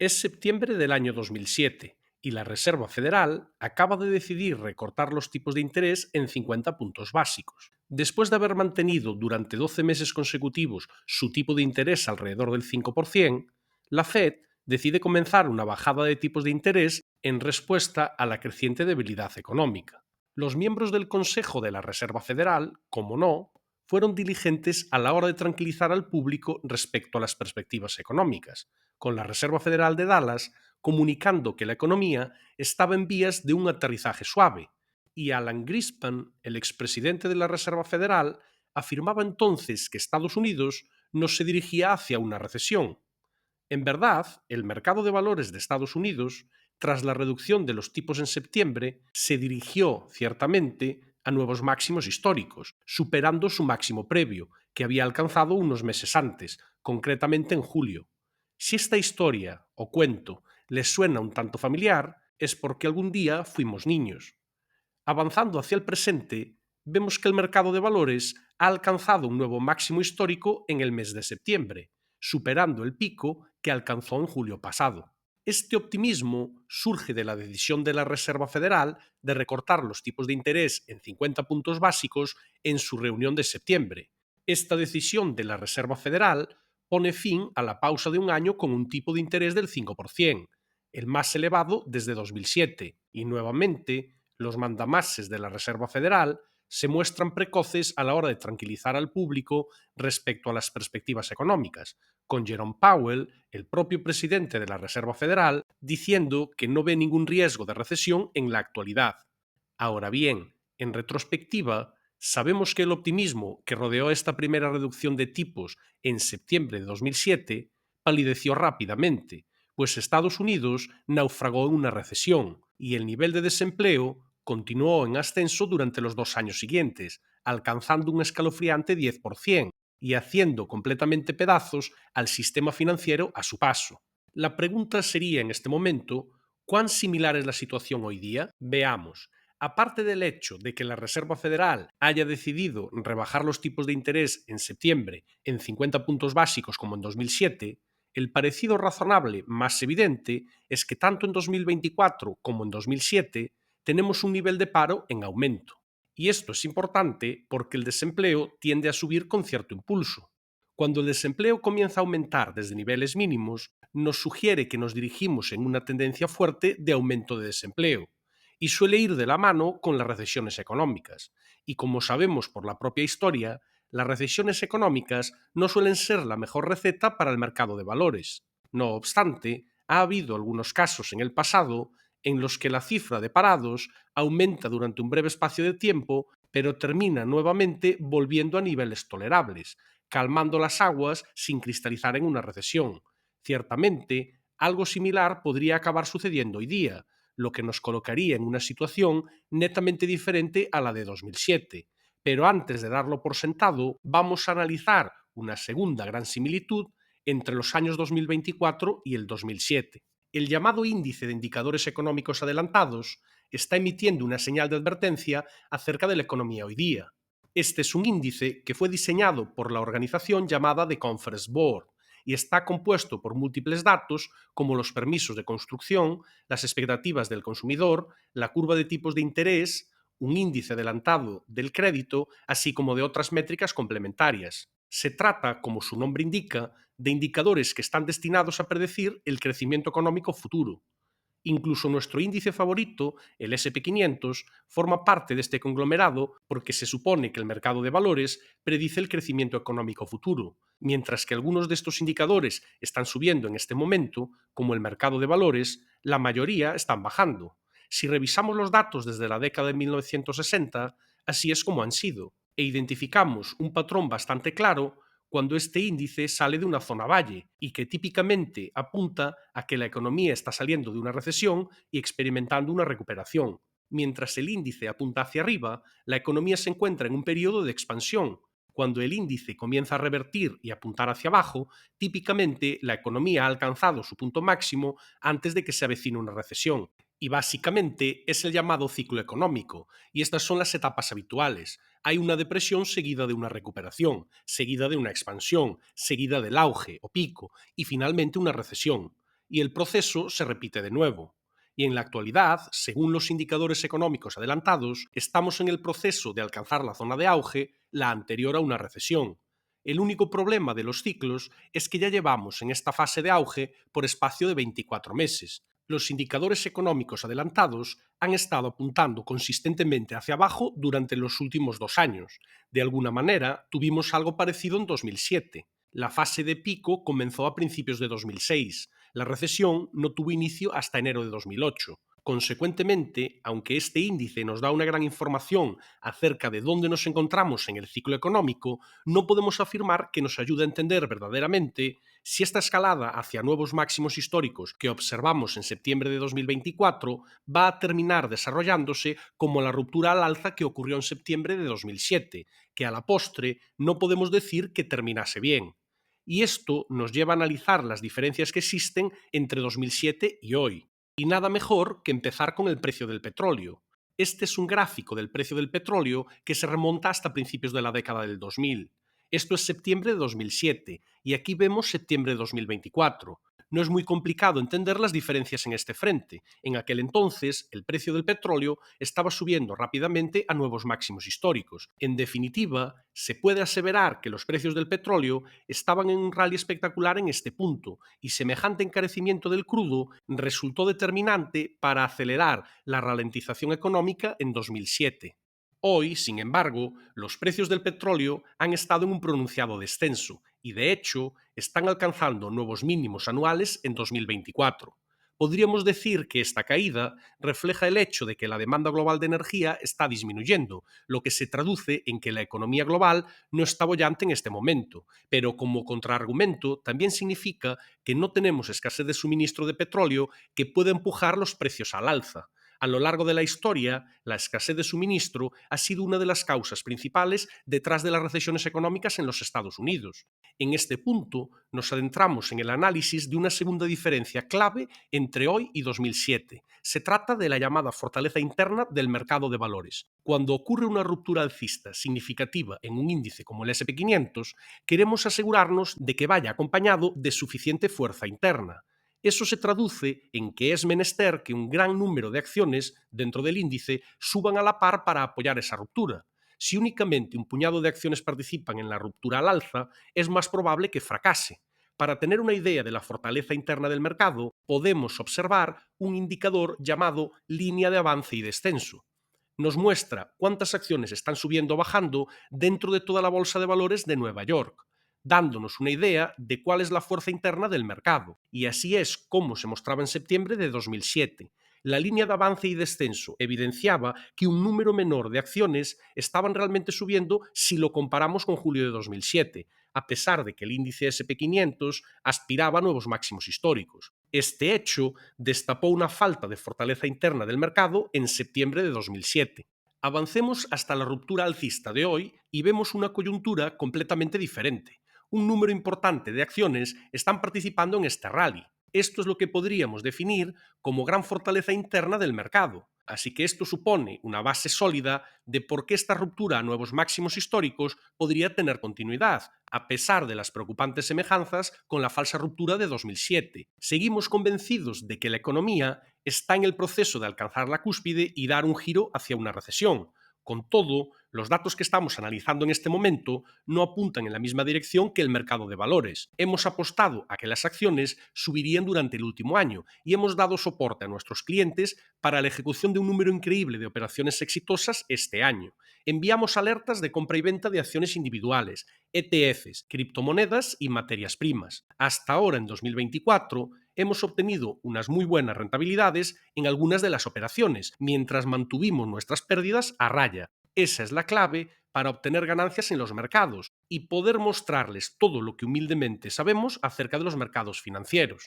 Es septiembre del año 2007 y la Reserva Federal acaba de decidir recortar los tipos de interés en 50 puntos básicos. Después de haber mantenido durante 12 meses consecutivos su tipo de interés alrededor del 5%, la Fed decide comenzar una bajada de tipos de interés en respuesta a la creciente debilidad económica. Los miembros del Consejo de la Reserva Federal, como no, fueron diligentes a la hora de tranquilizar al público respecto a las perspectivas económicas, con la Reserva Federal de Dallas comunicando que la economía estaba en vías de un aterrizaje suave, y Alan Greenspan, el expresidente de la Reserva Federal, afirmaba entonces que Estados Unidos no se dirigía hacia una recesión. En verdad, el mercado de valores de Estados Unidos, tras la reducción de los tipos en septiembre, se dirigió ciertamente a nuevos máximos históricos, superando su máximo previo, que había alcanzado unos meses antes, concretamente en julio. Si esta historia o cuento les suena un tanto familiar, es porque algún día fuimos niños. Avanzando hacia el presente, vemos que el mercado de valores ha alcanzado un nuevo máximo histórico en el mes de septiembre, superando el pico que alcanzó en julio pasado. Este optimismo surge de la decisión de la Reserva Federal de recortar los tipos de interés en 50 puntos básicos en su reunión de septiembre. Esta decisión de la Reserva Federal pone fin a la pausa de un año con un tipo de interés del 5%, el más elevado desde 2007, y nuevamente los mandamases de la Reserva Federal se muestran precoces a la hora de tranquilizar al público respecto a las perspectivas económicas, con Jerome Powell, el propio presidente de la Reserva Federal, diciendo que no ve ningún riesgo de recesión en la actualidad. Ahora bien, en retrospectiva, sabemos que el optimismo que rodeó esta primera reducción de tipos en septiembre de 2007 palideció rápidamente, pues Estados Unidos naufragó en una recesión y el nivel de desempleo continuó en ascenso durante los 2 años siguientes, alcanzando un escalofriante 10% y haciendo completamente pedazos al sistema financiero a su paso. La pregunta sería en este momento, ¿cuán similar es la situación hoy día? Veamos. Aparte del hecho de que la Reserva Federal haya decidido rebajar los tipos de interés en septiembre en 50 puntos básicos como en 2007, el parecido razonable más evidente es que tanto en 2024 como en 2007 tenemos un nivel de paro en aumento. Y esto es importante porque el desempleo tiende a subir con cierto impulso. Cuando el desempleo comienza a aumentar desde niveles mínimos, nos sugiere que nos dirigimos en una tendencia fuerte de aumento de desempleo, y suele ir de la mano con las recesiones económicas. Y como sabemos por la propia historia, las recesiones económicas no suelen ser la mejor receta para el mercado de valores. No obstante, ha habido algunos casos en el pasado en los que la cifra de parados aumenta durante un breve espacio de tiempo, pero termina nuevamente volviendo a niveles tolerables, calmando las aguas sin cristalizar en una recesión. Ciertamente, algo similar podría acabar sucediendo hoy día, lo que nos colocaría en una situación netamente diferente a la de 2007. Pero antes de darlo por sentado, vamos a analizar una segunda gran similitud entre los años 2024 y el 2007. El llamado índice de indicadores económicos adelantados está emitiendo una señal de advertencia acerca de la economía hoy día. Este es un índice que fue diseñado por la organización llamada The Conference Board y está compuesto por múltiples datos como los permisos de construcción, las expectativas del consumidor, la curva de tipos de interés, un índice adelantado del crédito, así como de otras métricas complementarias. Se trata, como su nombre indica, de indicadores que están destinados a predecir el crecimiento económico futuro. Incluso nuestro índice favorito, el SP500, forma parte de este conglomerado porque se supone que el mercado de valores predice el crecimiento económico futuro, mientras que algunos de estos indicadores están subiendo en este momento, como el mercado de valores, la mayoría están bajando. Si revisamos los datos desde la década de 1960, así es como han sido, e identificamos un patrón bastante claro cuando este índice sale de una zona valle y que típicamente apunta a que la economía está saliendo de una recesión y experimentando una recuperación. Mientras el índice apunta hacia arriba, la economía se encuentra en un periodo de expansión. Cuando el índice comienza a revertir y apuntar hacia abajo, típicamente la economía ha alcanzado su punto máximo antes de que se avecine una recesión. Y básicamente es el llamado ciclo económico, y estas son las etapas habituales. Hay una depresión seguida de una recuperación, seguida de una expansión, seguida del auge o pico, y finalmente una recesión. y el proceso se repite de nuevo. Y en la actualidad, según los indicadores económicos adelantados, estamos en el proceso de alcanzar la zona de auge, la anterior a una recesión. El único problema de los ciclos es que ya llevamos en esta fase de auge por espacio de 24 meses. Los indicadores económicos adelantados han estado apuntando consistentemente hacia abajo durante los últimos 2 años. De alguna manera, tuvimos algo parecido en 2007. La fase de pico comenzó a principios de 2006. La recesión no tuvo inicio hasta enero de 2008. Consecuentemente, aunque este índice nos da una gran información acerca de dónde nos encontramos en el ciclo económico, no podemos afirmar que nos ayude a entender verdaderamente si esta escalada hacia nuevos máximos históricos que observamos en septiembre de 2024 va a terminar desarrollándose como la ruptura al alza que ocurrió en septiembre de 2007, que a la postre no podemos decir que terminase bien. Y esto nos lleva a analizar las diferencias que existen entre 2007 y hoy. Y nada mejor que empezar con el precio del petróleo. Este es un gráfico del precio del petróleo que se remonta hasta principios de la década del 2000. Esto es septiembre de 2007 y aquí vemos septiembre de 2024. No es muy complicado entender las diferencias en este frente. En aquel entonces, el precio del petróleo estaba subiendo rápidamente a nuevos máximos históricos. En definitiva, se puede aseverar que los precios del petróleo estaban en un rally espectacular en este punto, y semejante encarecimiento del crudo resultó determinante para acelerar la ralentización económica en 2007. Hoy, sin embargo, los precios del petróleo han estado en un pronunciado descenso y, de hecho, están alcanzando nuevos mínimos anuales en 2024. Podríamos decir que esta caída refleja el hecho de que la demanda global de energía está disminuyendo, lo que se traduce en que la economía global no está bollante en este momento, pero como contraargumento también significa que no tenemos escasez de suministro de petróleo que pueda empujar los precios al alza. A lo largo de la historia, la escasez de suministro ha sido una de las causas principales detrás de las recesiones económicas en los Estados Unidos. En este punto, nos adentramos en el análisis de una segunda diferencia clave entre hoy y 2007. Se trata de la llamada fortaleza interna del mercado de valores. Cuando ocurre una ruptura alcista significativa en un índice como el SP500, queremos asegurarnos de que vaya acompañado de suficiente fuerza interna. Eso se traduce en que es menester que un gran número de acciones dentro del índice suban a la par para apoyar esa ruptura. Si únicamente un puñado de acciones participan en la ruptura al alza, es más probable que fracase. Para tener una idea de la fortaleza interna del mercado, podemos observar un indicador llamado línea de avance y descenso. Nos muestra cuántas acciones están subiendo o bajando dentro de toda la bolsa de valores de Nueva York, dándonos una idea de cuál es la fuerza interna del mercado. Y así es como se mostraba en septiembre de 2007. La línea de avance y descenso evidenciaba que un número menor de acciones estaban realmente subiendo si lo comparamos con julio de 2007, a pesar de que el índice SP500 aspiraba a nuevos máximos históricos. Este hecho destapó una falta de fortaleza interna del mercado en septiembre de 2007. Avancemos hasta la ruptura alcista de hoy y vemos una coyuntura completamente diferente. Un número importante de acciones están participando en este rally. Esto es lo que podríamos definir como gran fortaleza interna del mercado. Así que esto supone una base sólida de por qué esta ruptura a nuevos máximos históricos podría tener continuidad, a pesar de las preocupantes semejanzas con la falsa ruptura de 2007. Seguimos convencidos de que la economía está en el proceso de alcanzar la cúspide y dar un giro hacia una recesión. Con todo, los datos que estamos analizando en este momento no apuntan en la misma dirección que el mercado de valores. Hemos apostado a que las acciones subirían durante el último año y hemos dado soporte a nuestros clientes para la ejecución de un número increíble de operaciones exitosas este año. Enviamos alertas de compra y venta de acciones individuales, ETFs, criptomonedas y materias primas. Hasta ahora, en 2024, hemos obtenido unas muy buenas rentabilidades en algunas de las operaciones, mientras mantuvimos nuestras pérdidas a raya. Esa es la clave para obtener ganancias en los mercados y poder mostrarles todo lo que humildemente sabemos acerca de los mercados financieros.